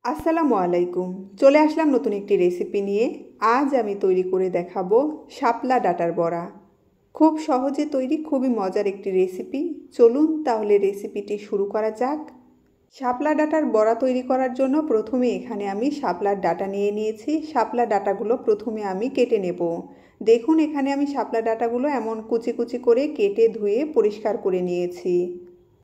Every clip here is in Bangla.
আসসালামু আলাইকুম। চলে আসলাম নতুন একটি রেসিপি নিয়ে। আজ আমি তৈরি করে দেখাবো শাপলা ডাঁটার বড়া। খুব সহজে তৈরি, খুবই মজার একটি রেসিপি। চলুন তাহলে রেসিপিটি শুরু করা যাক। শাপলা ডাঁটার বড়া তৈরি করার জন্য প্রথমে এখানে আমি শাপলার ডাঁটা নিয়ে নিয়েছি। শাপলা ডাঁটাগুলো প্রথমে আমি কেটে নেব। দেখুন এখানে আমি শাপলা ডাঁটাগুলো এমন কুচি কুচি করে কেটে ধুয়ে পরিষ্কার করে নিয়েছি।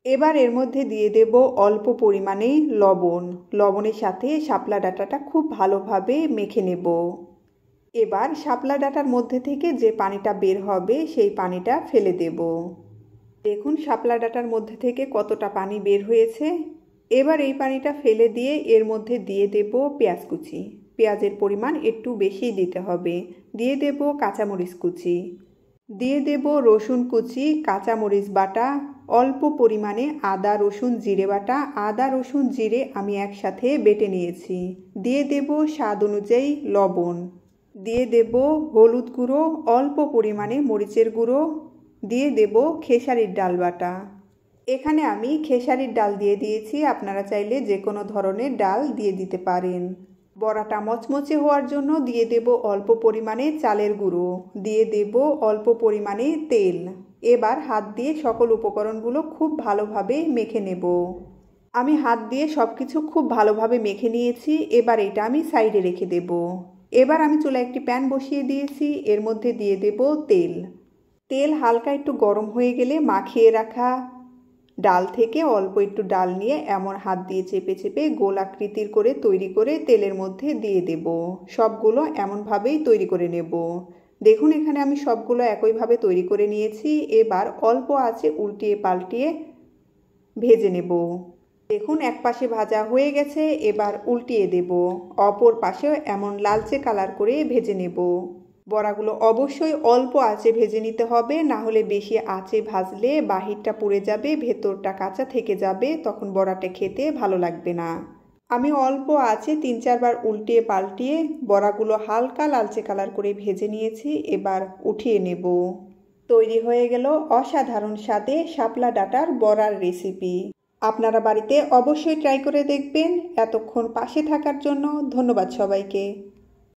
এবার এর মধ্যে দিয়ে দেব অল্প পরিমাণে লবণ। লবণের সাথে শাপলা ডাঁটাটা খুব ভালোভাবে মেখে নেব। এবার শাপলা ডাঁটার মধ্যে থেকে যে পানিটা বের হবে সেই পানিটা ফেলে দেব। দেখুন শাপলা ডাঁটার মধ্যে থেকে কতটা পানি বের হয়েছে। এবার এই পানিটা ফেলে দিয়ে এর মধ্যে দিয়ে দেব পেঁয়াজ কুচি। পেঁয়াজের পরিমাণ একটু বেশি দিতে হবে। দিয়ে দেব কাঁচামরিচ কুচি, দিয়ে দেব রসুন কুচি, কাঁচামরিচ বাটা, অল্প পরিমাণে আদা রসুন জিরে বাটা। আদা রসুন জিরে আমি একসাথে বেটে নিয়েছি। দিয়ে দেব স্বাদ অনুযায়ী লবণ, দিয়ে দেব হলুদ গুঁড়ো, অল্প পরিমাণে মরিচের গুঁড়ো, দিয়ে দেব খেসারির ডাল বাটা। এখানে আমি খেসারির ডাল দিয়ে দিয়েছি, আপনারা চাইলে যে কোনো ধরনের ডাল দিয়ে দিতে পারেন। বড়াটা মচমচে হওয়ার জন্য দিয়ে দেব অল্প পরিমাণে চালের গুঁড়ো, দিয়ে দেব অল্প পরিমাণে তেল। এবার হাত দিয়ে সকল উপকরণগুলো খুব ভালোভাবে মেখে নেব। আমি হাত দিয়ে সব কিছু খুব ভালোভাবে মেখে নিয়েছি। এবার এটা আমি সাইডে রেখে দেব। এবার আমি চুলায় একটি প্যান বসিয়ে দিয়েছি। এর মধ্যে দিয়ে দেব তেল। তেল হালকা একটু গরম হয়ে গেলে মাখিয়ে রাখা ডাল থেকে অল্প একটু ডাল নিয়ে এমন হাত দিয়ে চেপে চেপে গোল আকৃতির করে তৈরি করে তেলের মধ্যে দিয়ে দেব। সবগুলো এমনভাবেই তৈরি করে নেব। দেখুন এখানে আমি সবগুলো একইভাবে তৈরি করে নিয়েছি। এবার অল্প আঁচে উল্টিয়ে পাল্টিয়ে ভেজে নেব। দেখুন এক পাশে ভাজা হয়ে গেছে, এবার উল্টিয়ে দেব। অপর পাশেও এমন লালচে কালার করে ভেজে নেব। বড়াগুলো অবশ্যই অল্প আঁচে ভেজে নিতে হবে, না হলে বেশি আঁচে ভাজলে বাহিরটা পুড়ে যাবে, ভেতরটা কাঁচা থেকে যাবে, তখন বড়াটা খেতে ভালো লাগবে না। আমি অল্প আঁচে 3-4 বার উল্টিয়ে পাল্টিয়ে বড়াগুলো হালকা লালচে কালার করে ভেজে নিয়েছি। এবার উঠিয়ে নেব। তৈরি হয়ে গেল অসাধারণ স্বাদে শাপলা ডাঁটার বড়ার রেসিপি। আপনারা বাড়িতে অবশ্যই ট্রাই করে দেখবেন। এতক্ষণ পাশে থাকার জন্য ধন্যবাদ সবাইকে।